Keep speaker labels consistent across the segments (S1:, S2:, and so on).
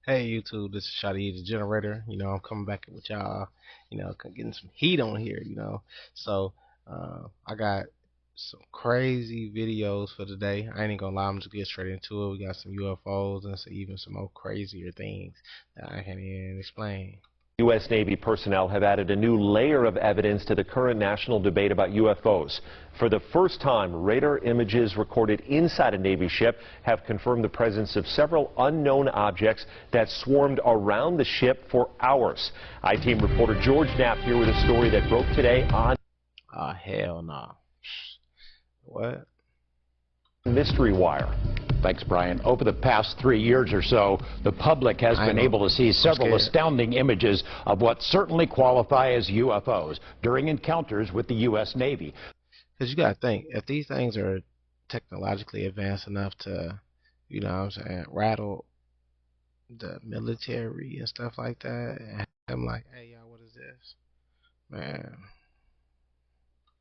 S1: Hey YouTube, this is Shotty the Generator. I'm coming back with y'all, getting some heat on here, I got some crazy videos for today. I ain't even gonna lie, I'm just get straight into it. We got some UFOs and even some more crazier things that I can't even explain.
S2: U.S. Navy personnel have added a new layer of evidence to the current national debate about UFOs. For the first time, radar images recorded inside a Navy ship have confirmed the presence of several unknown objects that swarmed around the ship for hours. I-Team reporter George Knapp here with a story that broke today on
S1: Hell no. What?
S2: Mystery Wire.
S3: Thanks, Brian. Over the past 3 years or so, the public has been able to see several astounding images of what certainly qualify as UFOs during encounters with the U.S. Navy.
S1: Because you got to think, if these things are technologically advanced enough to, rattle the military and stuff like that, and I'm like, hey, y'all, what is this? Man.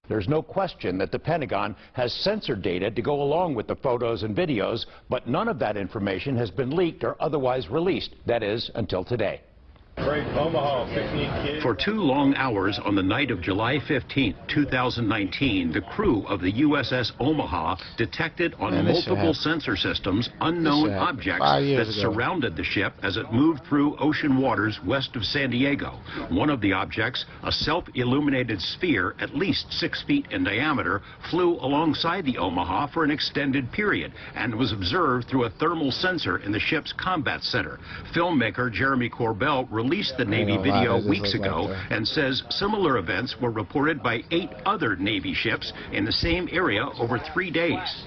S3: There's no question that the Pentagon has censored data to go along with the photos and videos, but none of that information has been leaked or otherwise released. That is, until today.
S4: For 2 long hours on the night of July 15, 2019, the crew of the USS Omaha detected on multiple sensor systems unknown objects that surrounded the ship as it moved through ocean waters west of San Diego. One of the objects, a self-illuminated sphere at least 6 feet in diameter, flew alongside the Omaha for an extended period and was observed through a thermal sensor in the ship's combat center. Filmmaker Jeremy Corbell released the Navy video weeks ago and says similar events were reported by 8 other Navy ships in the same area over 3 days.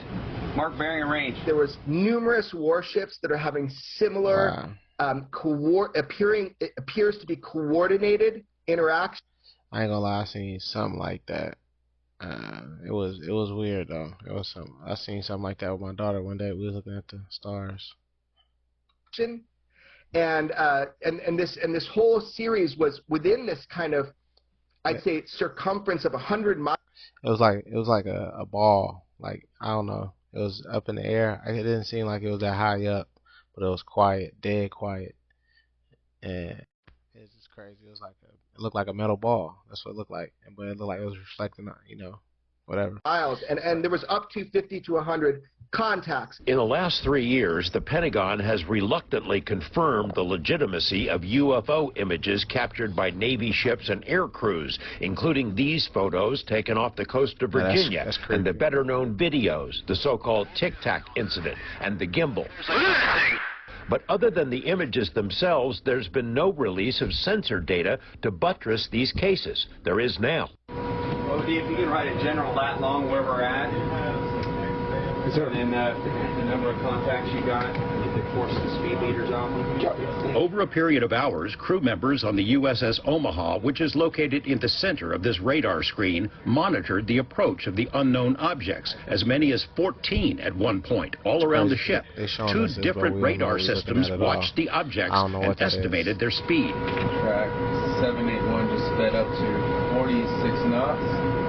S5: Mark bearing and range.
S6: There was numerous warships that are having similar it appears to be coordinated interaction.
S1: I ain't gonna lie, I seen something like that. It was weird though. I seen something like that with my daughter one day. We was looking at the stars.
S6: And this whole series was within this kind of, I'd say, circumference of 100 miles.
S1: It was like a ball. Like, I don't know. It was up in the air. It didn't seem like it was that high up, but it was quiet, dead quiet, and it's just crazy. It looked like a metal ball. That's what it looked like, but it looked like it was reflecting, whatever.
S6: Miles, and there was up to 50 to 100 contacts.
S3: In the last 3 years, the Pentagon has reluctantly confirmed the legitimacy of UFO images captured by Navy ships and air crews, including these photos taken off the coast of Virginia and the better-known videos, the so-called Tic Tac incident and the gimbal. But other than the images themselves, there's been no release of censored data to buttress these cases. There is now.
S5: Well, if you can write a general lat long where we're at, and then the number of contacts you got, of course, the speed meters off them.
S4: Over a period of hours, crew members on the USS Omaha, which is located in the center of this radar screen, monitored the approach of the unknown objects, as many as 14 at one point, all around the ship. 2 different radar systems watched the objects and estimated their speed.
S7: Track 781 just sped up to 46 knots,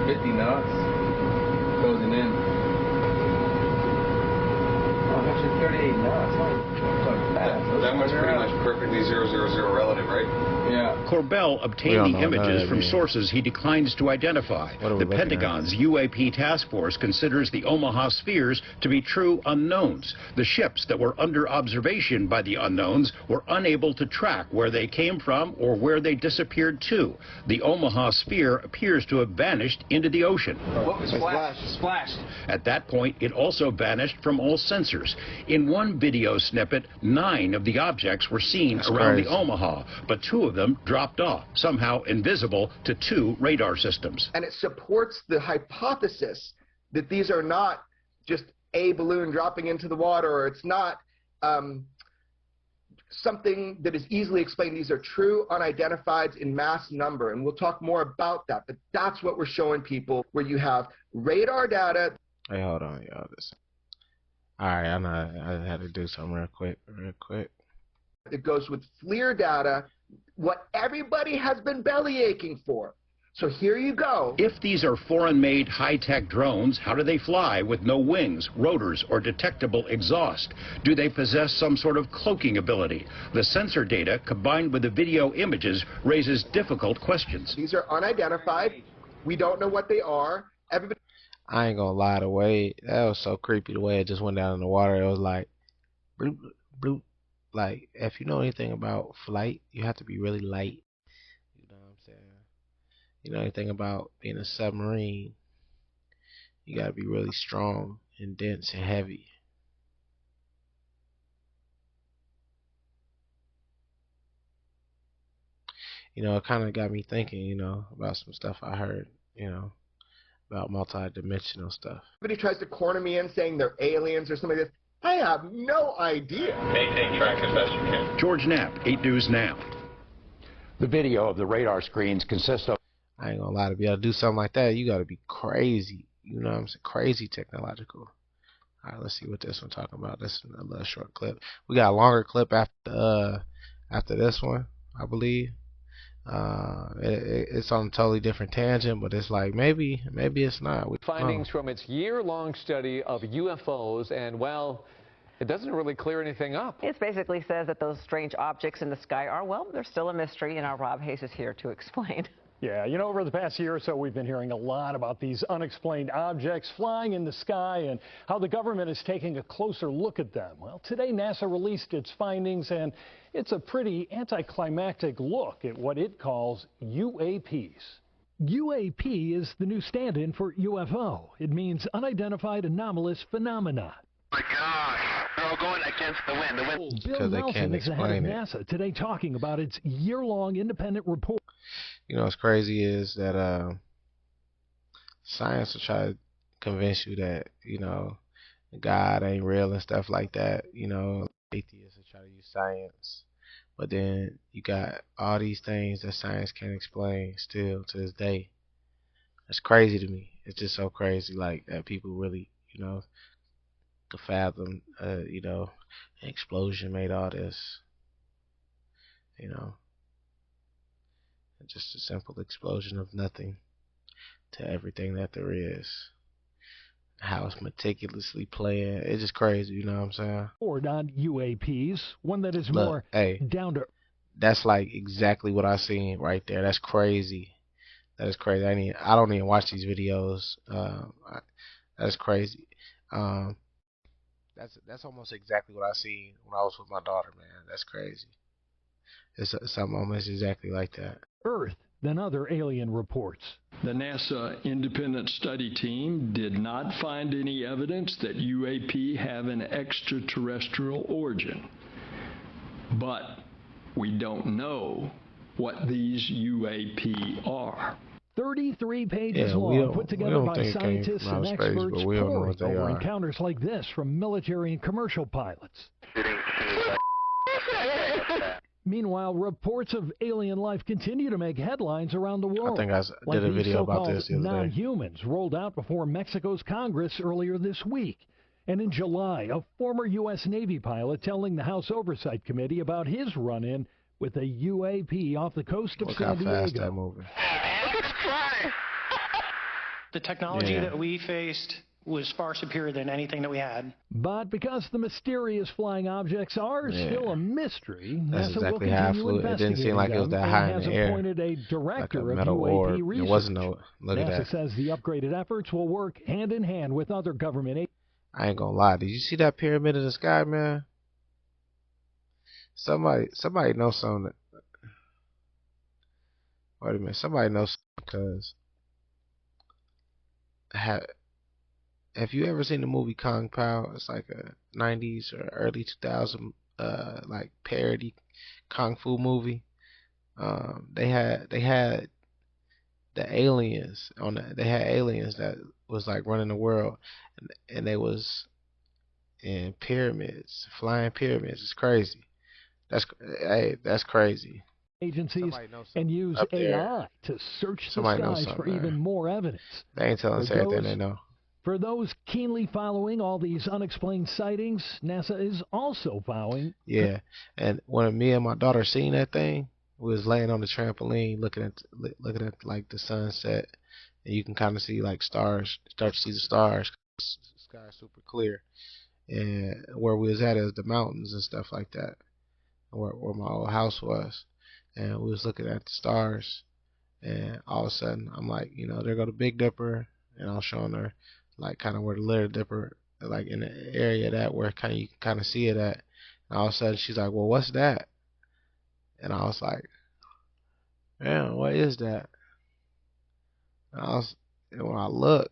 S7: 50 knots, closing in. 38 knots.
S5: That one's pretty much perfectly 000 relative, right?
S7: Yeah.
S4: Corbell obtained the images from sources he declines to identify. The Pentagon's UAP task force considers the Omaha spheres to be true unknowns. The ships that were under observation by the unknowns were unable to track where they came from or where they disappeared to. The Omaha sphere appears to have vanished into the ocean.
S5: What was splashed?
S4: At that point, it also vanished from all sensors. In one video snippet, 9 of the objects were seen around the Omaha, but 2 of them dropped off, somehow invisible to 2 radar systems.
S6: And it supports the hypothesis that these are not just a balloon dropping into the water, or it's not something that is easily explained. These are true unidentifieds in mass number, and we'll talk more about that, but that's what we're showing people, where you have radar data.
S1: Hey, hold on, y'all. All right, I know I had to do something real quick.
S6: It goes with FLIR data, what everybody has been belly aching for. So here you go.
S4: If these are foreign-made high-tech drones, how do they fly with no wings, rotors, or detectable exhaust? Do they possess some sort of cloaking ability? The sensor data, combined with the video images, raises difficult questions.
S6: These are unidentified. We don't know what they are. Everybody.
S1: I ain't gonna lie, the way that was so creepy, the way it just went down in the water. It was like bloop, bloop. Like, if you know anything about flight, you have to be really light. You know what I'm saying? You know anything about being a submarine, you gotta be really strong and dense and heavy. You know, it kind of got me thinking, you know, about some stuff I heard, you know, about multi-dimensional stuff.
S6: Everybody tries to corner me in saying they're aliens or something like this. I have no idea.
S3: Maintain track as best you can.
S4: George Knapp, 8 News Now.
S3: The video of the radar screens consists of.
S1: I ain't gonna lie, to be able to do something like that, you gotta be crazy. You know what I'm saying? Crazy technological. Alright, let's see what this one talking about. This is a little short clip. We got a longer clip after this one, I believe. It's on a totally different tangent, but it's like maybe it's not.
S8: Findings from its year-long study of UFOs, and well, it doesn't really clear anything up.
S9: It basically says that those strange objects in the sky are, well, they're still a mystery, and our Rob Hayes is here to explain.
S10: Yeah, you know, over the past year or so, we've been hearing a lot about these unexplained objects flying in the sky and how the government is taking a closer look at them. Well, today NASA released its findings, and it's a pretty anticlimactic look at what it calls UAPs. UAP is the new stand-in for UFO. It means unidentified anomalous phenomena.
S11: Oh my gosh, they're all going against the wind.
S10: Bill Nelson is the head of NASA today talking about its year-long independent report.
S1: You know what's crazy is that science will try to convince you that, you know, God ain't real and stuff like that. You know, atheists will try to use science. But then you got all these things that science can't explain still to this day. That's crazy to me. It's just so crazy, like, that people really, you know, could fathom, you know, an explosion made all this, you know. Just a simple explosion of nothing to everything that there is. How it's meticulously planned. It's just crazy, you know what I'm saying?
S10: Or on UAPs, one that is more down to.
S1: That's like exactly what I seen right there. That's crazy. That is crazy. I don't even watch these videos. That's crazy. That's almost exactly what I seen when I was with my daughter, man. That's crazy. It's some moments exactly like that.
S10: Earth than other alien reports.
S12: The NASA independent study team did not find any evidence that UAP have an extraterrestrial origin. But we don't know what these UAP are.
S10: 33 pages long, put together by scientists and experts poring over encounters like this from military and commercial pilots. Meanwhile, reports of alien life continue to make headlines around the world.
S1: I think I did a video about this the other day.
S10: Non-humans rolled out before Mexico's Congress earlier this week. And in July, a former U.S. Navy pilot telling the House Oversight Committee about his run-in with a UAP off the coast of San Diego.
S1: Look how fast that moving.
S13: The technology that we faced was far superior than anything that we had.
S10: But because the mysterious flying objects are still a mystery,
S1: that's
S10: NASA
S1: exactly
S10: will
S1: how I
S10: continue
S1: flew. It didn't seem like it was that high in the air.
S10: Has appointed a director
S1: like a
S10: of UAP
S1: orb.
S10: research.
S1: It wasn't no. Look
S10: NASA
S1: at that.
S10: says the upgraded efforts will work hand in hand with other government agencies.
S1: I ain't gonna lie. Did you see that pyramid in the sky, man? Somebody knows something. Wait a minute. Somebody knows something because have you ever seen the movie Kung Pao? It's like a 90s or early 2000 like parody kung fu movie. They had the aliens on that. They had aliens that was like running the world, and they was in pyramids, flying pyramids. It's crazy. That's crazy.
S10: Agencies and use AI to search the skies for even more evidence.
S1: They ain't telling us everything they know.
S10: For those keenly following all these unexplained sightings, NASA is also vowing.
S1: Yeah, and when me and my daughter seen that thing, We was laying on the trampoline looking at like the sunset, and you can kind of see like stars. Start to see the stars. The sky is super clear, and where we was at is the mountains and stuff like that, where my old house was, and we was looking at the stars, and all of a sudden I'm like, there go the Big Dipper, and I was showing her like kind of where the Little Dipper, like in the area that where you can kind of see it at, and all of a sudden she's like, well, what's that? And I was like, man, what is that? And when I looked,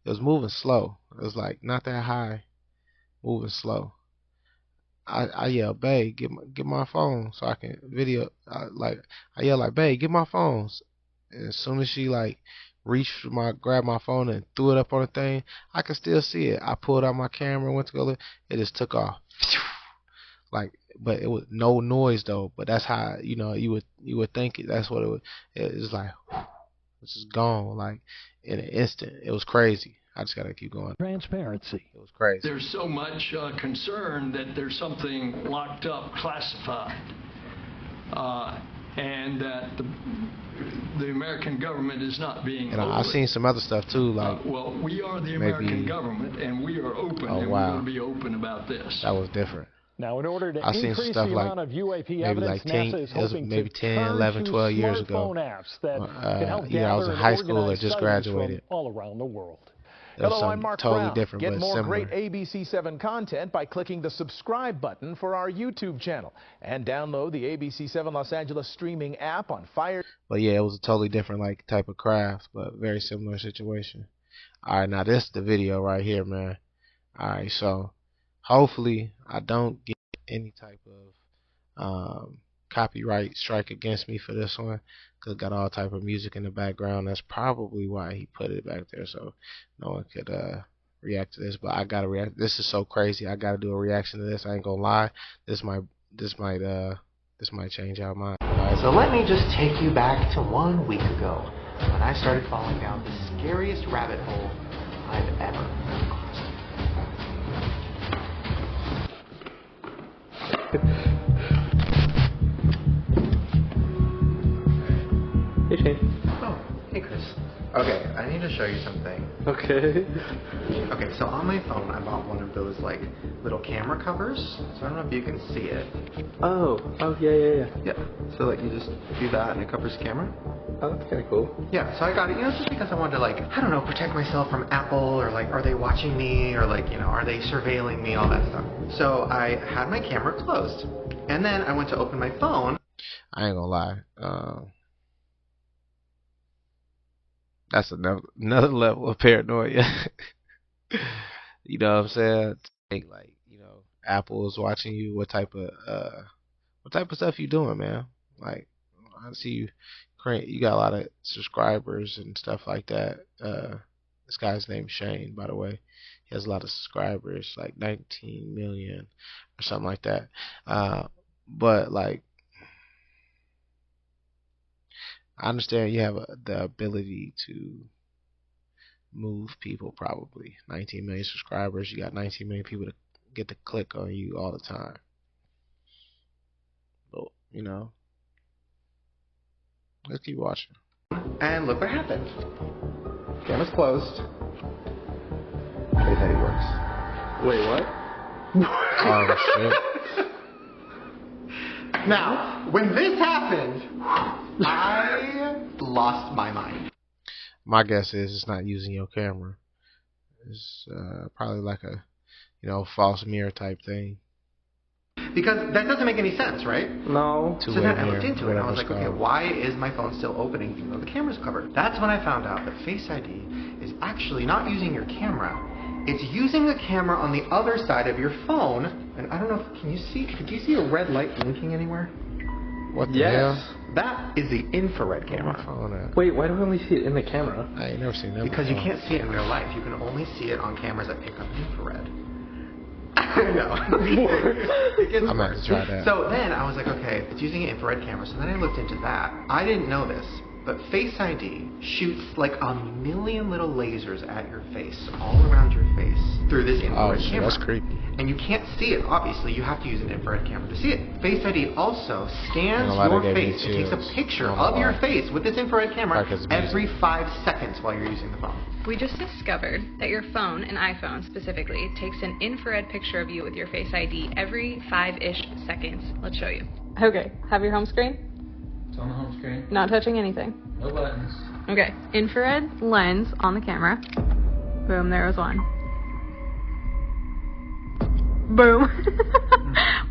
S1: it was moving slow. It was like not that high, moving slow. I yelled, babe, get my phone so I can video. I yelled like, babe, get my phone. And as soon as she like reached grabbed my phone and threw it up on the thing, I could still see it. I pulled out my camera, went to go look. It just took off. Like, but it was no noise though. But that's how you would think it. That's what it was. It was like, it's just gone like in an instant. It was crazy. I just gotta keep going.
S10: Transparency.
S1: It was crazy.
S12: There's so much concern that there's something locked up, classified, and that the American government is not being.
S1: And I've seen some other stuff too, like.
S12: Well, we are the American government, and we are open, and we're going to be open about this.
S1: That was different.
S10: Now, in order to increase the amount of UAP evidence, NASA is hoping to
S1: 10, 11, 12 years ago.
S10: Apps that can help
S1: I was in high school or just graduated.
S10: All around the world.
S14: Hello, I'm Mark Brown.
S1: Get
S14: more
S1: similar.
S14: great ABC7 content by clicking the subscribe button for our YouTube channel. And download the ABC7 Los Angeles streaming app on Fire.
S1: But yeah, it was a totally different like type of craft, but very similar situation. All right, now this is the video right here, man. All right, so hopefully I don't get any type of copyright strike against me for this one, because it got all type of music in the background. That's probably why he put it back there, so no one could react to this. But I gotta react. This is so crazy. I gotta do a reaction to this. I ain't gonna lie. This might change our mind. Right.
S15: So let me just take you back to 1 week ago when I started falling down the scariest rabbit hole I've ever crossed. Hey, Shane. Oh, hey, Chris. Okay, I need to show you something. Okay. Okay, so on my phone, I bought one of those, like, little camera covers. So I don't know if you can see it. Oh, yeah. Yeah, so, like, you just do that and it covers the camera. Oh, that's kind of cool. Yeah, so I got it, just because I wanted to, like, I don't know, protect myself from Apple, or, like, are they watching me, or, like, are they surveilling me, all that stuff. So I had my camera closed. And then I went to open my phone.
S1: I ain't gonna lie. That's another level of paranoia. You know what I'm saying? Like, Apple is watching you. What type of stuff you doing, man? Like, I see you got a lot of subscribers and stuff like that. This guy's named Shane, by the way. He has a lot of subscribers, like 19 million or something like that. But like, I understand you have the ability to move people, probably. 19 million subscribers. You got 19 million people to get to click on you all the time. But, let's keep watching.
S15: And look what happened. Camera's closed. Face ID works. Wait, what?
S1: Oh, shit.
S15: Now, when this happened, I lost my mind.
S1: My guess is it's not using your camera. It's probably like a, false mirror type thing.
S15: Because that doesn't make any sense, right? No. So then I looked into it and I was like, okay, why is my phone still opening even though the camera's covered? That's when I found out that Face ID is actually not using your camera. It's using the camera on the other side of your phone. And I don't know, could you see a red light blinking anywhere?
S1: What the hell?
S15: That is the infrared camera.
S16: Wait, why do we only see it in the camera?
S1: I ain't never seen that
S15: because
S1: before.
S15: You can't see it in real life. You can only see it on cameras that pick up infrared. I know.
S1: I'm going to try that.
S15: So then I was like, okay, it's using an infrared camera. So then I looked into that. I didn't know this, but Face ID shoots like a million little lasers at your face, all around your face, through this infrared camera.
S1: That's creepy.
S15: And you can't see it, obviously. You have to use an infrared camera to see it. Face ID also scans your face. It takes a picture of your face with this infrared camera every 5 seconds while you're using the phone.
S17: We just discovered that your phone, an iPhone specifically, takes an infrared picture of you with your Face ID every 5-ish seconds. Let's show you. Okay, have your home screen.
S7: It's on the home screen.
S17: Not touching anything.
S7: No buttons.
S17: Okay, infrared lens on the camera. Boom, there was one. Boom.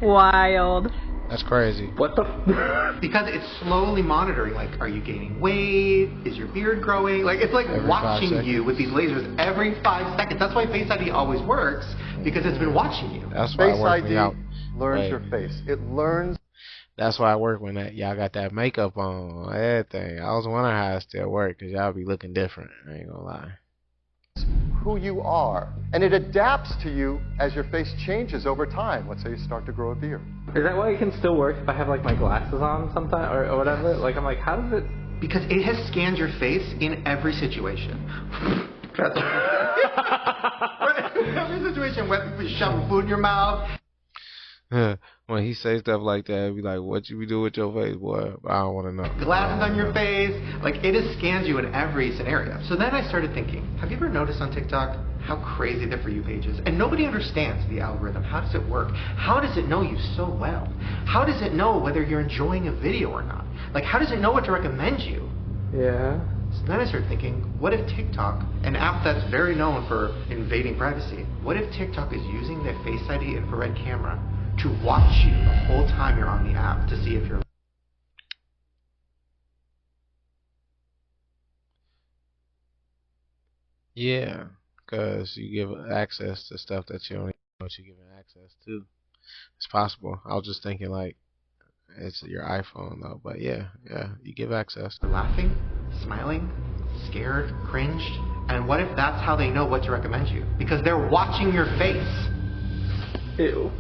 S17: Wild.
S1: That's crazy.
S15: What the? Because it's slowly monitoring, like, are you gaining weight? Is your beard growing? Like, it's like every watching you with these lasers every 5 seconds. That's why Face ID always works, because it's been watching you.
S1: That's why
S18: Face ID learns your face. It learns.
S1: That's why I work when y'all got that makeup on, everything. I was wondering how it still work, because y'all be looking different. I ain't gonna lie.
S18: Who you are, and it adapts to you as your face changes over time. Let's say you start to grow a beard.
S16: Is that why it can still work if I have like my glasses on sometimes or whatever? Like I'm like, how does it?
S15: Because it has scanned your face in every situation. Every situation, whether you shove food in your mouth.
S1: When he say stuff like that, it'd be like, what you be doing with your face, boy? I don't want to know.
S15: Glasses on your face, like it has scanned you in every scenario. So then I started thinking, have you ever noticed on TikTok how crazy the For You page is? And nobody understands the algorithm. How does it work? How does it know you so well? How does it know whether you're enjoying a video or not? Like, how does it know what to recommend you?
S16: Yeah.
S15: So then I started thinking, what if TikTok, an app that's very known for invading privacy, what if TikTok is using the Face ID infrared camera to watch you the whole time you're on the app to see if you're...
S1: Yeah, because you give access to stuff that you don't even know what you're giving access to. It's possible. I was just thinking like, it's your iPhone though, but yeah, you give access.
S15: Laughing, smiling, scared, cringed, and what if that's how they know what to recommend you? Because they're watching your face.
S16: Ew.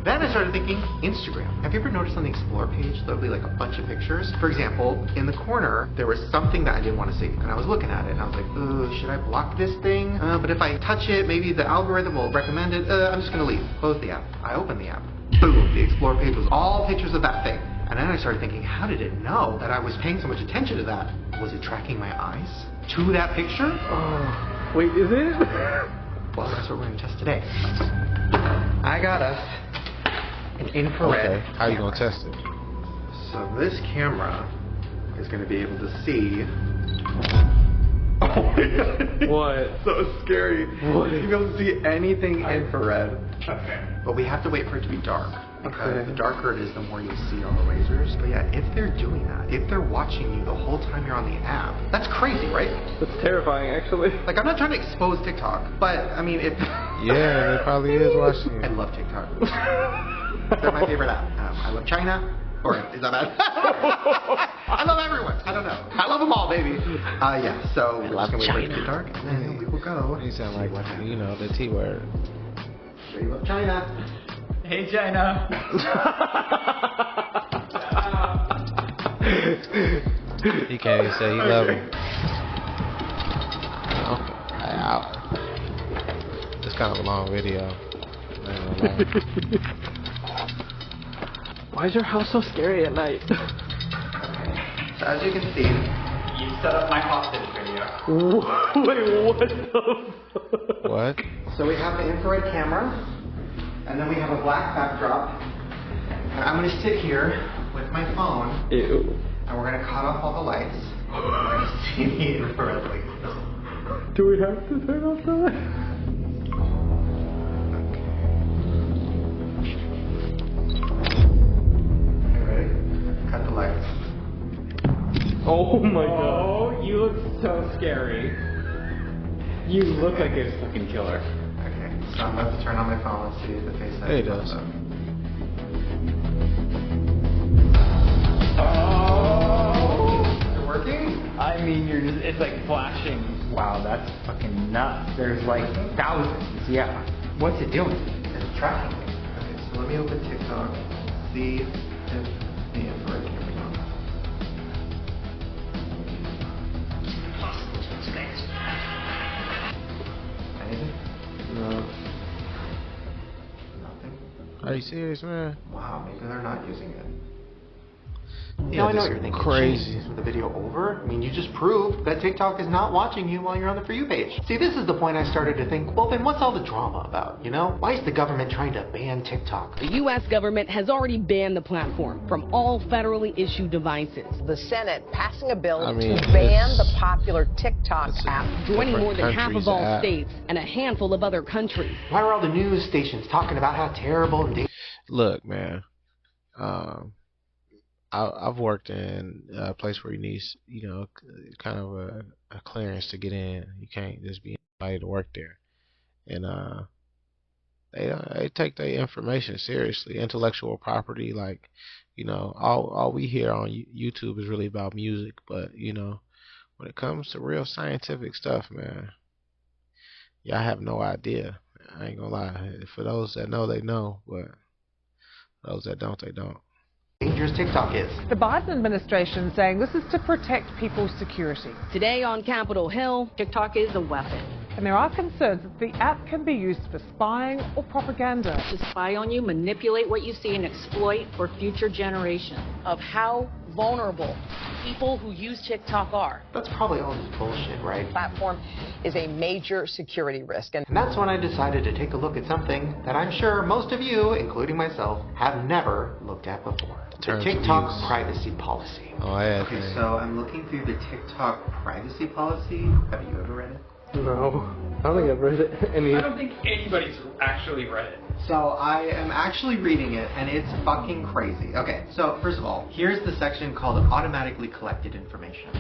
S15: Then I started thinking, Instagram. Have you ever noticed on the Explore page, there'll be like a bunch of pictures? For example, in the corner, there was something that I didn't want to see. And I was looking at it, and I was like, should I block this thing? But if I touch it, maybe the algorithm will recommend it. I'm just going to leave. Close the app. I opened the app. Boom, the Explore page was all pictures of that thing. And then I started thinking, how did it know that I was paying so much attention to that? Was it tracking my eyes to that picture?
S16: Oh, wait, is it?
S15: Well, that's what we're going to test today. I got us an infrared.
S1: Okay, how are you going to test it?
S15: So this camera is going to be able to see. Oh my god.
S16: What?
S15: So scary.
S16: What?
S15: You'll be able to see anything infrared. Okay. But we have to wait for it to be dark. Because the darker it is, the more you'll see all the lasers. But yeah, if they're doing that, if they're watching you the whole time you're on the app, that's crazy, right?
S16: That's terrifying, actually.
S15: Like, I'm not trying to expose TikTok, but, I mean, if...
S1: Yeah, it probably is watching you.
S15: I love TikTok. They're my favorite app. I love China. Or, is that bad? I love everyone. I don't know. I love them all, baby. Yeah, so we're just going to wait for it to get dark, and then we will go.
S1: You sound like, you know, the T word.
S15: We love China.
S16: Hey, China.
S1: He can't even say he love him. It's kind of a long video.
S16: Why is your house so scary at night?
S15: So as you can see, you set up my hostage video.
S16: Wait, what the fuck?
S1: What?
S15: So we have the infrared camera, and then we have a black backdrop. And I'm going to sit here with my phone.
S16: Ew.
S15: And we're going to cut off all the lights. And we're going to see the infrared lasers.
S16: Do we have to turn off the lights? Cut the lights. Oh my god.
S7: Oh, you look so scary. You look like a fucking killer.
S15: Okay, so I'm about to turn on my phone and see the face.
S1: Hey, it does.
S7: Oh!
S15: Is it working?
S7: I mean, it's like flashing. Wow, that's fucking nuts. There's like thousands. Yeah. What's it doing?
S15: It's tracking me. Okay, so let me open TikTok. See if the infrared camera's on.
S1: Are you serious, man?
S15: Wow, maybe they're not using it.
S1: Yeah,
S15: I know what you're thinking.
S1: Crazy.
S15: With the video over? I mean, you just proved that TikTok is not watching you while you're on the For You page. See, this is the point I started to think, well, then what's all the drama about, you know? Why is the government trying to ban TikTok?
S19: The U.S. government has already banned the platform from all federally issued devices.
S20: The Senate passing a bill
S1: to
S20: ban the popular TikTok app.
S19: Joining more than half of all states and a handful of other countries.
S15: Why are all the news stations talking about how terrible and
S1: Look, man. I've worked in a place where you need, you know, kind of a clearance to get in. You can't just be invited to work there. And they take their information seriously. Intellectual property, like, you know, all we hear on YouTube is really about music. But, you know, when it comes to real scientific stuff, man, y'all have no idea. I ain't gonna lie. For those that know, they know. But those that don't, they don't.
S15: Dangerous TikTok is.
S21: The Biden administration saying this is to protect people's security.
S19: Today on Capitol Hill, TikTok is a weapon.
S21: And there are concerns that the app can be used for spying or propaganda.
S22: To spy on you, manipulate what you see, and exploit for future generations.
S19: Of how vulnerable people who use TikTok are.
S15: That's probably all just bullshit, right?
S20: The platform is a major security risk.
S15: And that's when I decided to take a look at something that I'm sure most of you, including myself, have never looked at before. The TikTok privacy policy.
S1: Oh, yeah.
S15: Okay, so I'm looking through the TikTok privacy policy. Have you ever read it?
S16: No, I don't think I've read it.
S5: I don't think anybody's actually read it.
S15: So I am actually reading it, and it's fucking crazy. Okay, so first of all, here's the section called automatically collected information.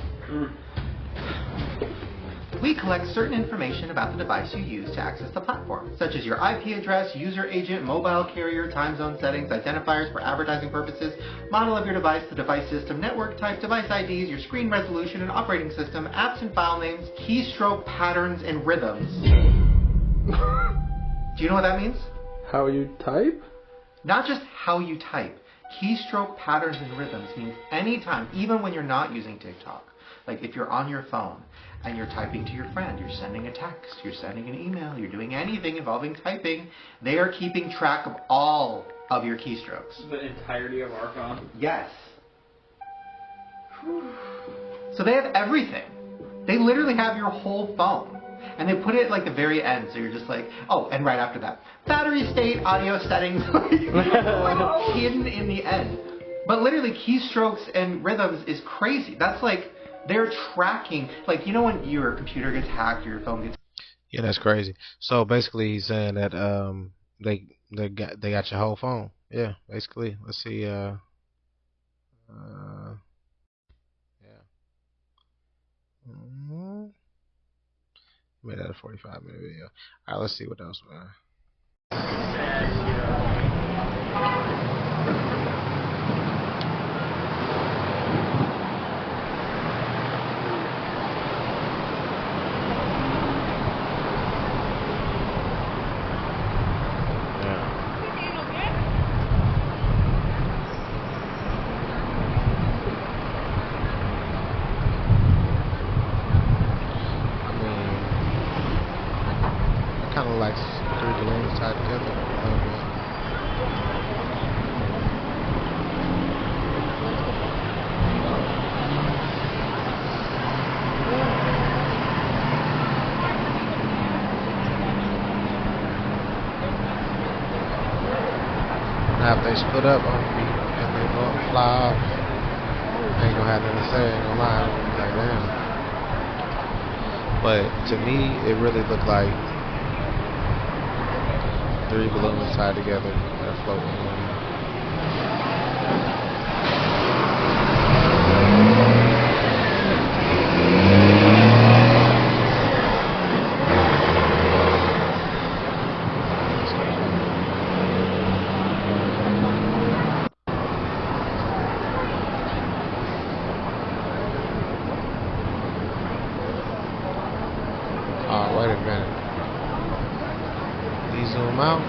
S15: We collect certain information about the device you use to access the platform, such as your IP address, user agent, mobile carrier, time zone settings, identifiers for advertising purposes, model of your device, the device system, network type, device IDs, your screen resolution and operating system, apps and file names, keystroke patterns, and rhythms. Do you know what that means?
S16: How you type?
S15: Not just how you type. Keystroke patterns and rhythms means anytime, even when you're not using TikTok. Like if you're on your phone and you're typing to your friend, you're sending a text, you're sending an email, you're doing anything involving typing, they are keeping track of all of your keystrokes.
S5: The entirety of our phone?
S15: Yes. So they have everything. They literally have your whole phone. And they put it at like the very end, so you're just like, oh, and right after that, battery state, audio settings, like hidden in the end. But literally, keystrokes and rhythms is crazy. That's like, they're tracking, like, you know when your computer gets hacked or your phone gets...
S1: Yeah, that's crazy. So basically, he's saying that they got your whole phone. Yeah, basically. Let's see. Yeah. Made that a 45-minute video. All right, let's see what else, man. Kind of like 3 balloons tied together. Now if they split up on me and they both fly off, I ain't gonna have nothing to say, ain't gonna lie. Like, damn. But to me, it really looked like 3 balloons tied together that are floating around. Oh, wait a minute. These zoom out.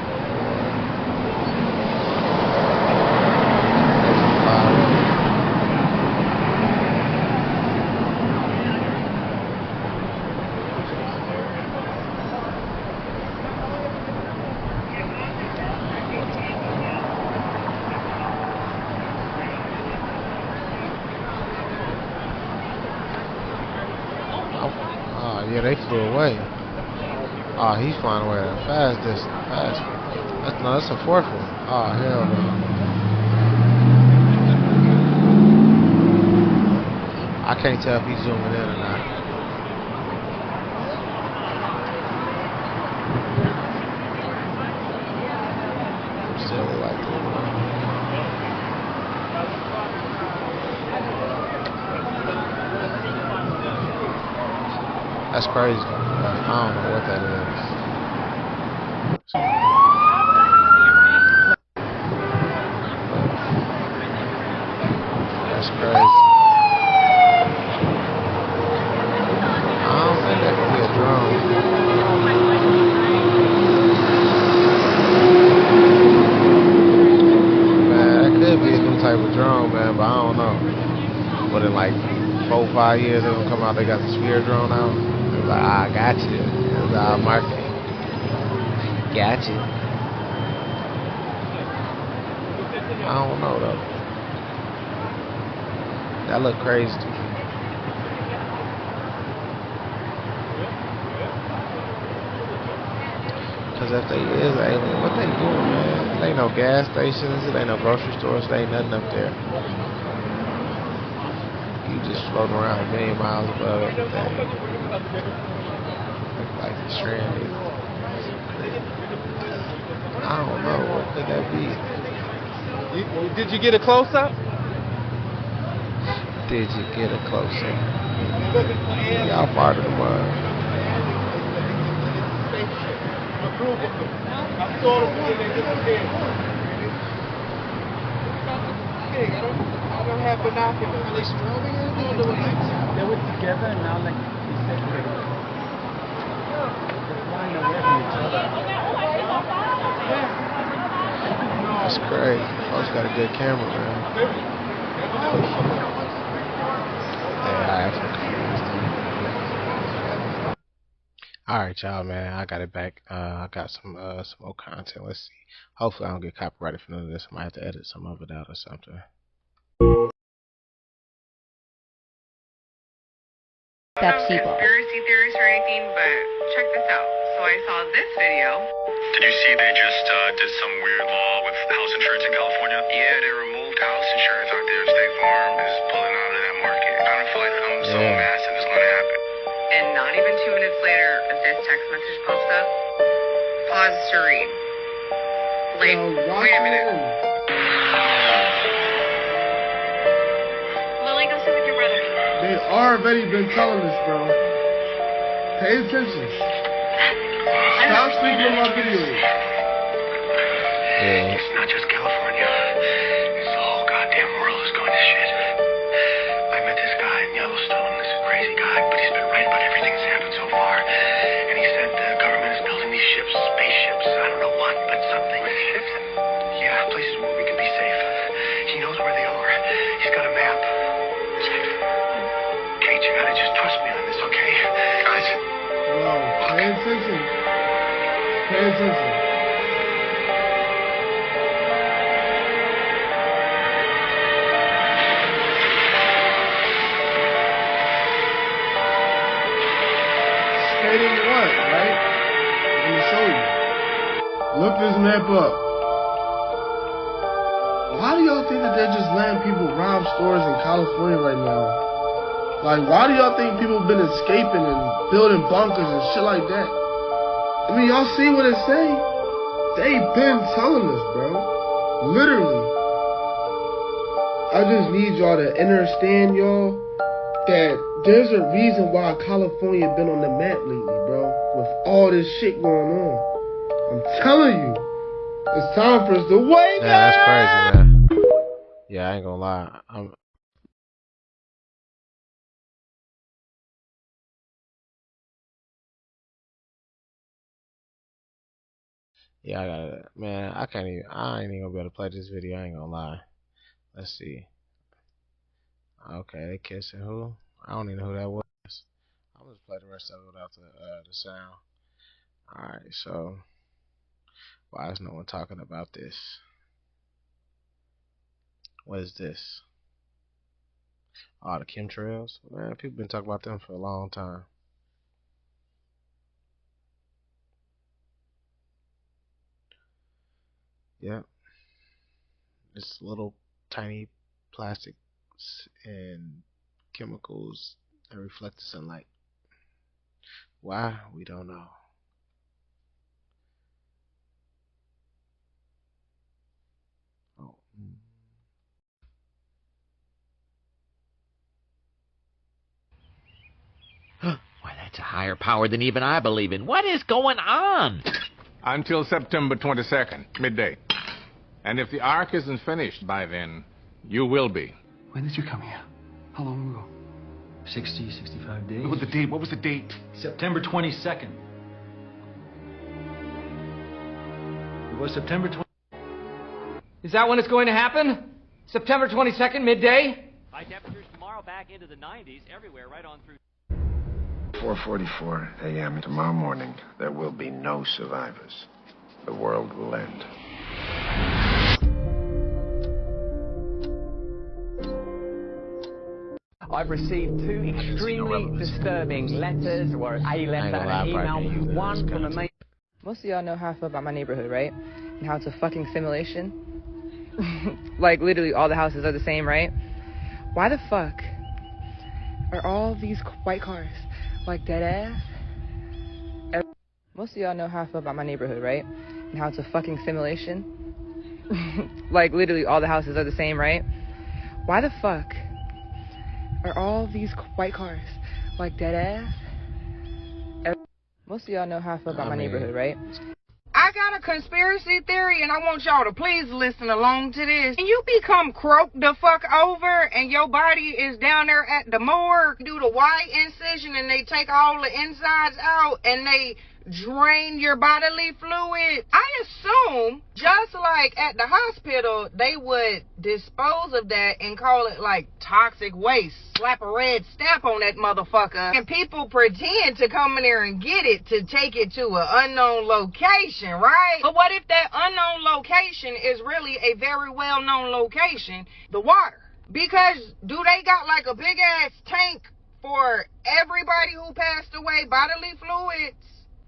S1: Oh yeah, they flew away. Oh, he's flying away at a fast distance. No, that's a fourth one. Oh hell no. I can't tell if he's zooming in or not. Silly like that. That's crazy. I don't know what that is. That's crazy. I don't think that could be a drone. Man, that could be a new type of drone, man, but I don't know. But in like 4 or 5 years, they're gonna come out. They got the Sphere drone out. They're like, I got you. It's our marketing. Got you. I don't know though. That look crazy to me. Cause if they is alien, what they doing, man? It ain't no gas stations. It ain't no grocery stores. There ain't nothing up there. You just floating around a million miles above everything. Like the stranded. I don't know. What could that be?
S2: Did you get a close-up?
S1: Did you get a close-up? Y'all part of the mud.
S2: I saw them when they disappeared. I don't have binoculars. Are they strobing anything or doing lights? They were together and now like they separated. They're flying away from each other.
S1: That's crazy. Folks got a good camera, man. Alright, y'all, man. I got it back. I got some more content. Let's see. Hopefully I don't get copyrighted for none of this. I might have to edit some of it out or something.
S6: Pepsi conspiracy theories or anything, but check this out. So I saw this video.
S23: Did you see they just did some weird law with house insurance in California? Yeah, they removed house insurance out there. State Farm is pulling out of that market. I don't feel like something massive is going to happen.
S6: And not even 2 minutes later, this text message pops up. Pause to read. Like, wait a minute. Lily, go sit with your brother.
S2: They already been telling us, bro. Pay attention. Stop sleeping on my videos.
S1: Yeah.
S23: It's not just California. It's the whole goddamn world is going to shit. I met this guy in Yellowstone. This crazy guy, but he's been right about everything that's happened so far. And he said the government is building these ships, spaceships. I don't know what, but something. Ships? Yeah, places where we can be safe. He knows where they are. He's got a map. Kate, you gotta just trust me on this, okay? Guys.
S2: Yo, pay attention. Pay attention. Stating what, right? Let me show you. Look this map up. Why do y'all think that they're just letting people rob stores in California right now? Like, why do y'all think people have been escaping and building bunkers and shit like that? I mean, y'all see what it say? They been telling us, bro. Literally. I just need y'all to understand, y'all, that there's a reason why California been on the map lately, bro. With all this shit going on. I'm telling you. It's time for us to wake up!
S1: Yeah, that's crazy, man. Yeah, I ain't gonna lie. Yeah, I got it. Man, I ain't even gonna be able to play this video. I ain't gonna lie. Let's see. Okay, they kissing who? I don't even know who that was. I'm just play the rest of it without the sound. Alright, so why is no one talking about this? What is this? Oh, the chemtrails? Man, people been talking about them for a long time. Yep. It's little tiny plastics and chemicals that reflect the sunlight. Why? We don't know. Oh.
S3: Why, that's a higher power than even I believe in. What is going on?
S4: Until September 22nd, midday. And if the arc isn't finished by then, you will be.
S8: When did you come here? How long ago?
S24: 60, 65 days.
S8: What was the date? What was the date?
S24: September 22nd. It was September 20th.
S25: Is that when it's going to happen? September 22nd, midday?
S26: High temperatures tomorrow back into the 90s everywhere, right on through.
S27: 4:44 a.m. tomorrow morning, there will be no survivors. The world will end.
S28: I've received two extremely disturbing letters, or a letter and an email. One from a main...
S29: Most of y'all know how I feel about my neighborhood, right? And how it's a fucking simulation. Like, literally all the houses are the same, right? Why the fuck are all these white cars, like, dead ass? Most of y'all know how I feel about my neighborhood, right? And how it's a fucking simulation. Like, literally all the houses are the same, right? Why the fuck are all these white cars, like, dead ass? Most of y'all know how I feel about my neighborhood, right?
S30: I got a conspiracy theory, and I want y'all to please listen along to this. When you become croaked the fuck over and your body is down there at the morgue, do the Y incision and they take all the insides out and they drain your bodily fluid. I assume, just like at the hospital, they would dispose of that and call it like toxic waste. Slap a red stamp on that motherfucker. And people pretend to come in there and get it to take it to an unknown location, right? But what if that unknown location is really a very well-known location? The water. Because do they got like a big ass tank for everybody who passed away bodily fluids?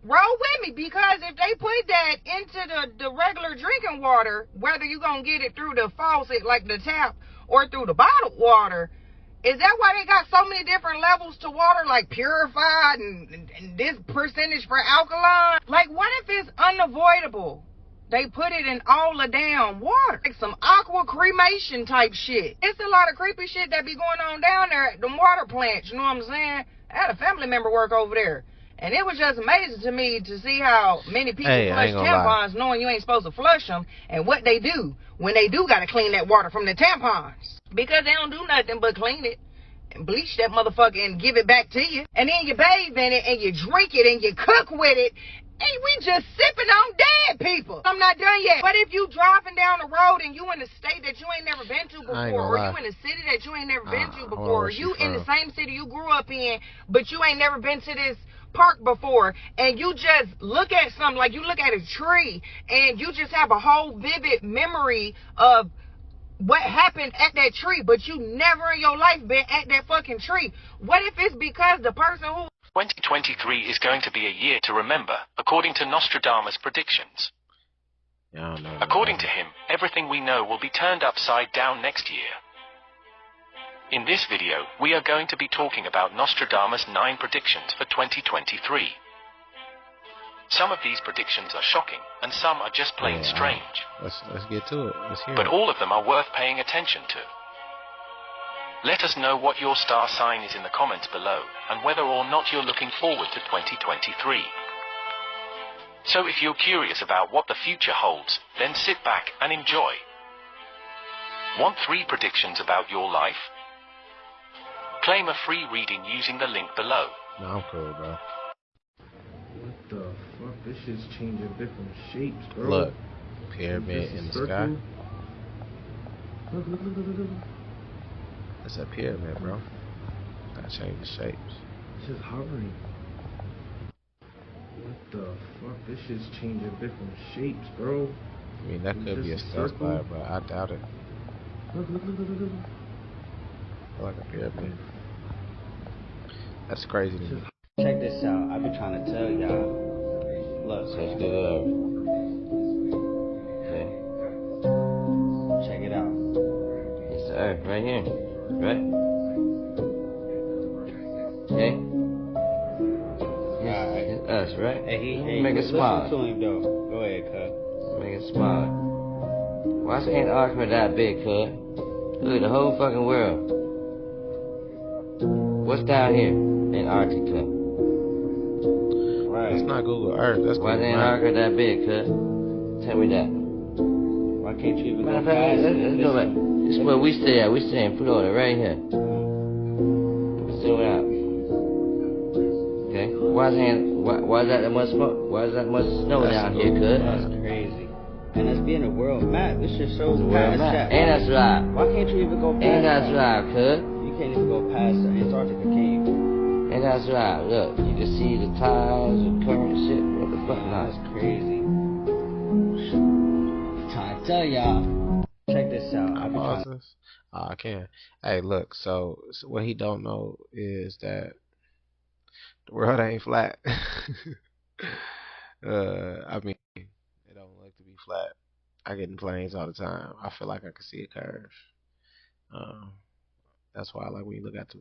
S30: Roll with me, because if they put that into the regular drinking water, whether you gonna get it through the faucet like the tap or through the bottled water, is that why they got so many different levels to water, like purified and this percentage for alkaline? Like, what if it's unavoidable? They put it in all the damn water. Like some aqua cremation type shit. It's a lot of creepy shit that be going on down there at the water plants, you know what I'm saying? I had a family member work over there. And it was just amazing to me to see how many people flush tampons knowing you ain't supposed to flush them, and what they do when they do got to clean that water from the tampons. Because they don't do nothing but clean it and bleach that motherfucker and give it back to you. And then you bathe in it and you drink it and you cook with it. And we just sipping on dead people. I'm not done yet. But if you driving down the road and you in a state that you ain't never been to before, or you in a city that you ain't never been to before, or you in the same city you grew up in, but you ain't never been to this park before, and you just look at something, like you look at a tree and you just have a whole vivid memory of what happened at that tree, but you never in your life been at that fucking tree. What if it's because the person who...
S31: 2023 is going to be a year to remember, according to Nostradamus' predictions. According to him, everything we know will be turned upside down next year. In this video, we are going to be talking about Nostradamus' 9 predictions for 2023. Some of these predictions are shocking, and some are just plain strange.
S1: Let's get to it. Let's hear
S31: but
S1: it.
S31: all of them are worth paying attention to. Let us know what your star sign is in the comments below, and whether or not you're looking forward to 2023. So if you're curious about what the future holds, then sit back and enjoy. Want 3 predictions about your life? Claim a free reading using the link below.
S1: No, I'm cool, bro.
S2: What the fuck? This shit's changing different shapes, bro.
S1: Look, pyramid in the sky.
S2: Look.
S1: It's a pyramid, bro. Gotta change the shapes.
S2: It's just hovering. What the fuck? This shit's changing different shapes, bro.
S1: I mean, that could be a stealth spire, but I doubt it.
S2: Look.
S1: Like a pyramid. That's crazy to me.
S32: Check this out. I've been trying to tell y'all. Look.
S1: So it's good.
S7: the Earth right here, right? Okay? It's us, right?
S32: Hey,
S7: make it
S32: listen
S7: smaller.
S32: to him, though. Go ahead, cuz.
S7: Make it smaller. Why's Antarctica that big, cuz? Look at the whole fucking world. What's down here? Antarctica.
S32: Right.
S1: That's not Google Earth. That's
S7: Why's
S1: Google
S7: Antarctica
S1: Map.
S7: that big, cuz? Tell me that.
S32: Why can't you even
S7: Matter
S32: go
S7: of fact,
S32: past
S7: let's go back. This is where we stay at. We stay in Florida, right here. Zoom out. Okay. Why is that much smoke? Why is that much snow down here, cuz?
S32: That's crazy. And that's being a world map. This just shows
S7: World
S32: past
S7: map.
S32: that.
S7: And that's right.
S32: Why can't you even go past
S7: And that's
S32: that?
S7: right, cuz.
S32: You can't even go past Antarctica, can you?
S7: And that's right. Look, you can see the tides, the current shit. What the fuck? Nah.
S32: That's crazy. Trying to tell y'all. Check this out.
S1: I pause this. Oh, I can. Hey, look. So what he don't know is that the world ain't flat. I mean, it don't look to be flat. I get in planes all the time. I feel like I can see a curve. That's why, like, when you look out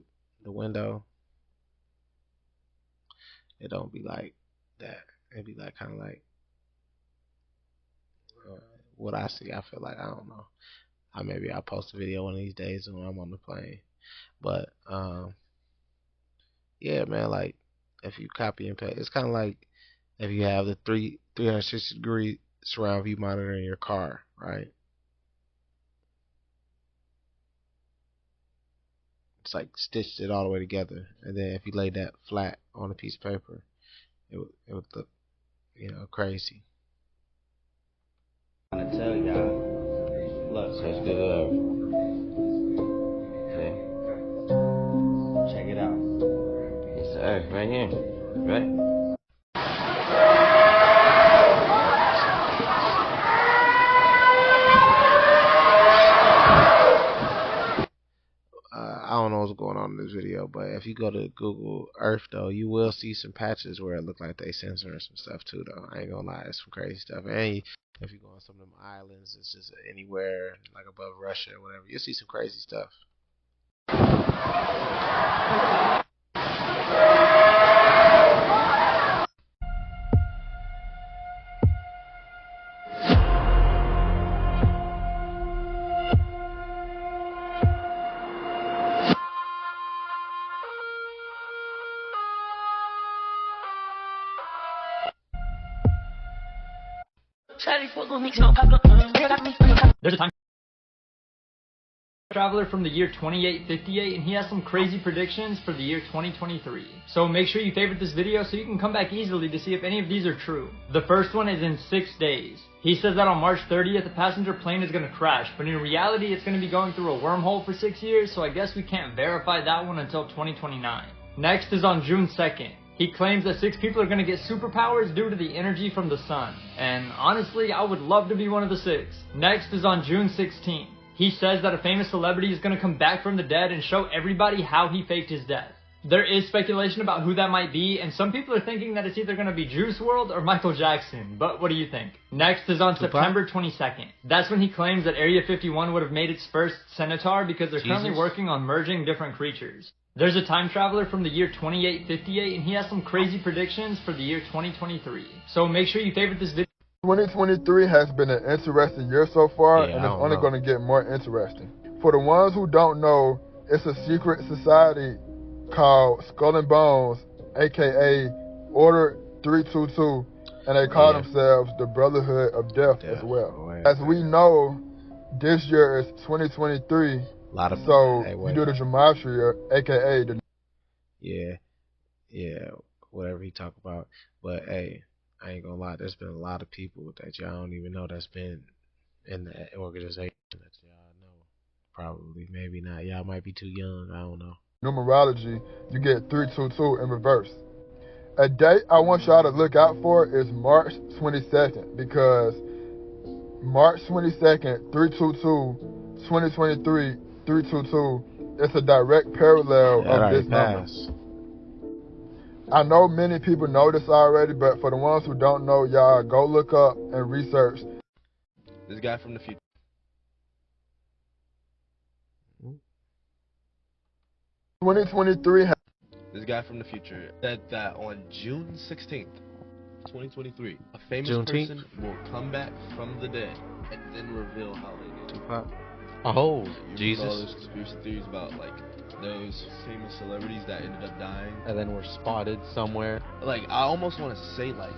S1: the window, it don't be like that. It be like kind of like what I see. I feel like, I don't know. Maybe I'll post a video one of these days when I'm on the plane. But yeah, man, like if you copy and paste, it's kind of like if you have the 360-degree surround view monitor in your car, right? It's like stitched it all the way together, and then if you laid that flat on a piece of paper, it would look, crazy.
S32: I'm trying to tell y'all. Look,
S7: So it's good. Okay.
S32: Check it out.
S7: It's the Earth right here, right?
S1: I don't know what's going on in this video, but if you go to Google Earth, though, you will see some patches where it look like they censoring some stuff too, though. I ain't gonna lie, it's some crazy stuff. And if you go on some of them islands, it's just anywhere like above Russia or whatever, you'll see some crazy stuff.
S25: There's a time traveler from the year 2858, and he has some crazy predictions for the year 2023. So make sure you favorite this video so you can come back easily to see if any of these are true. The first one is in 6 days. He says that on March 30th, a passenger plane is going to crash, but in reality, it's going to be going through a wormhole for 6 years, so I guess we can't verify that one until 2029. Next is on June 2nd. He claims that 6 people are going to get superpowers due to the energy from the sun. And honestly, I would love to be one of the 6. Next is on June 16th. He says that a famous celebrity is going to come back from the dead and show everybody how he faked his death. There is speculation about who that might be, and some people are thinking that it's either going to be Juice WRLD or Michael Jackson. But what do you think? Next is on September 22nd. That's when he claims that Area 51 would have made its first centaur because they're currently working on merging different creatures. There's a time traveler from the year 2858, and he has some crazy predictions for the year 2023. So make sure you favorite this video.
S9: 2023 has been an interesting year so far, and it's only going to get more interesting. For the ones who don't know, it's a secret society called Skull and Bones, aka Order 322, and they call themselves the Brotherhood of Death as well. As we know, this year is 2023. So you do the gematria, aka the
S1: whatever he talk about. But hey, I ain't gonna lie, there's been a lot of people that y'all don't even know that's been in the organization that y'all know. Probably, maybe not. Y'all might be too young. I don't know.
S9: Numerology, you get 322 in reverse. A date I want y'all to look out for is March 22nd, because March 22nd, 322, 2023, 322, it's a direct parallel of this number. I know many people know this already, but for the ones who don't know, y'all go look up and research.
S10: This guy from the future.
S9: 2023.
S10: This guy from the future said that on June 16th, 2023, a famous person will come back from the dead and then reveal how they did.
S1: Oh,
S10: Jesus. All those conspiracy theories about like those famous celebrities that ended up dying
S1: and then were spotted somewhere.
S10: Like, I almost want to say, like,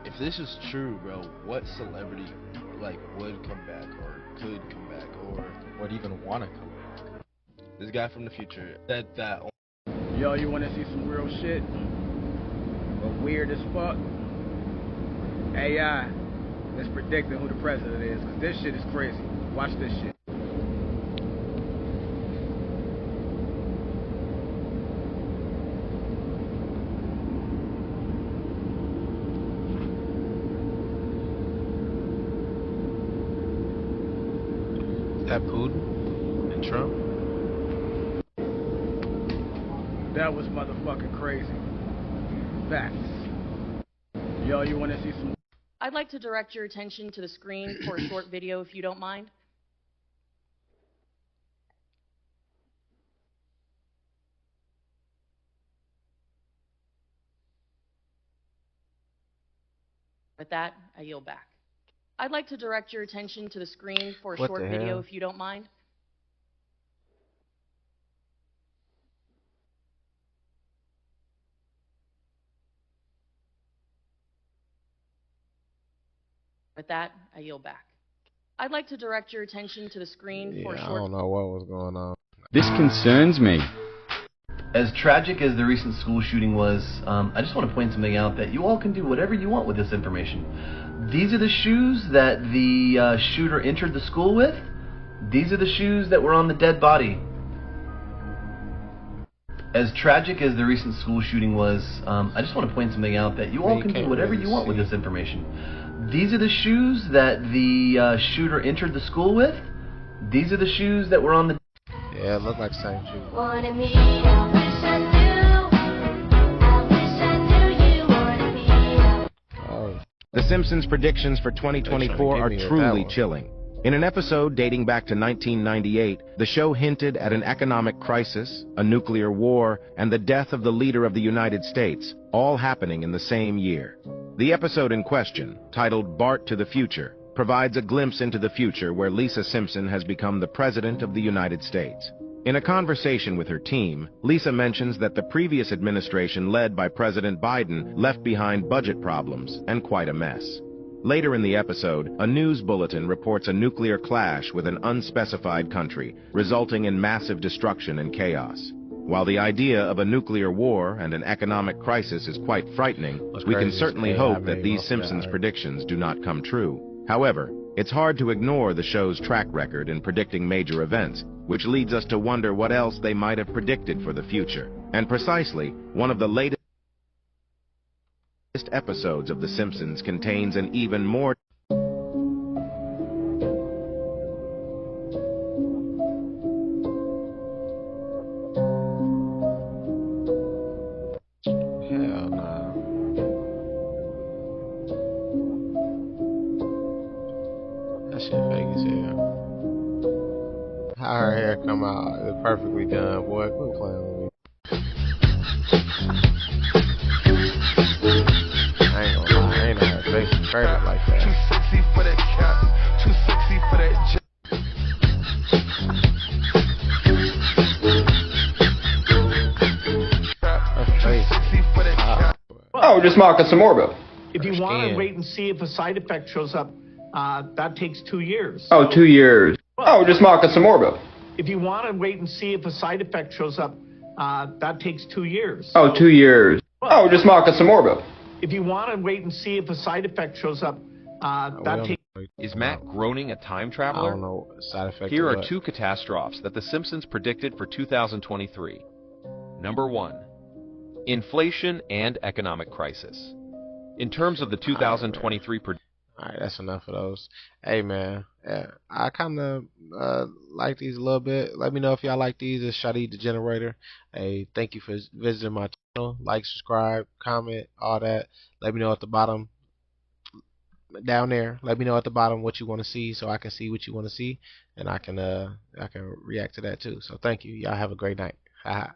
S10: if this is true, bro, what celebrity like would come back or could come back or
S1: would even want to come back?
S10: This guy from the future said that.
S11: Yo, you want to see some real shit? But weird as fuck? AI is predicting who the president is, because this shit is crazy. Watch this shit.
S1: Is that Putin and Trump?
S11: That was motherfucking crazy. Facts. Yo, you want to see some...
S12: I'd like to direct your attention to the screen for a short video, if you don't mind. With that, I yield back. I'd like to direct your attention to the screen for a short video, if you don't mind. With that, I yield back. I'd like to direct your attention to the screen for a short...
S1: I don't know what was going on.
S13: This concerns me.
S14: As tragic as the recent school shooting was, I just want to point something out that you all can do whatever you want with this information. These are the shoes that the shooter entered the school with. These are the shoes that were on the dead body. As tragic as the recent school shooting was, I just want to point something out that you all can do whatever you want with this information. These are the shoes that the shooter entered the school with. These are the shoes that were on the...
S1: Yeah, it looked like the same shoes.
S16: The Simpsons predictions for 2024 are truly chilling. In an episode dating back to 1998, the show hinted at an economic crisis, a nuclear war, and the death of the leader of the United States, all happening in the same year. The episode in question, titled Bart to the Future, provides a glimpse into the future where Lisa Simpson has become the President of the United States. In a conversation with her team, Lisa mentions that the previous administration led by President Biden left behind budget problems and quite a mess. Later in the episode, a news bulletin reports a nuclear clash with an unspecified country, resulting in massive destruction and chaos. While the idea of a nuclear war and an economic crisis is quite frightening, we can certainly hope that these Simpsons predictions do not come true. However, it's hard to ignore the show's track record in predicting major events, which leads us to wonder what else they might have predicted for the future. And precisely, one of the latest episodes of The Simpsons contains an even more
S1: how her hair come out perfectly done, boy. Quit playing with me. I ain't gonna lie, I ain't know her face straight up like that.
S23: Too sexy for that cat, too sexy for that jet.
S17: Oh, just mark us some more, Bill.
S18: If you want to wait and see if a side effect shows up, that takes 2 years.
S17: Oh, 2 years. Oh, just mark us some more, Bill.
S18: If you want to wait and see if a side effect shows up, that takes 2 years.
S17: Oh, 2 years. Oh, just mark us some more, Bill.
S18: If you want to wait and see if a side effect shows up, that takes...
S31: Is Matt groaning a time traveler?
S1: I don't know side effect.
S31: Here are two catastrophes that The Simpsons predicted for 2023. Number 1. Inflation and economic crisis. In terms of the 2023
S1: Alright, that's enough of those. Hey, man. Yeah, I kind of like these a little bit. Let me know if y'all like these. It's Shadi the Generator. Hey, thank you for visiting my channel. Like, subscribe, comment, all that. Let me know at the bottom, down there. Let me know at the bottom what you want to see so I can see what you want to see. And I can react to that too. So thank you. Y'all have a great night. Haha.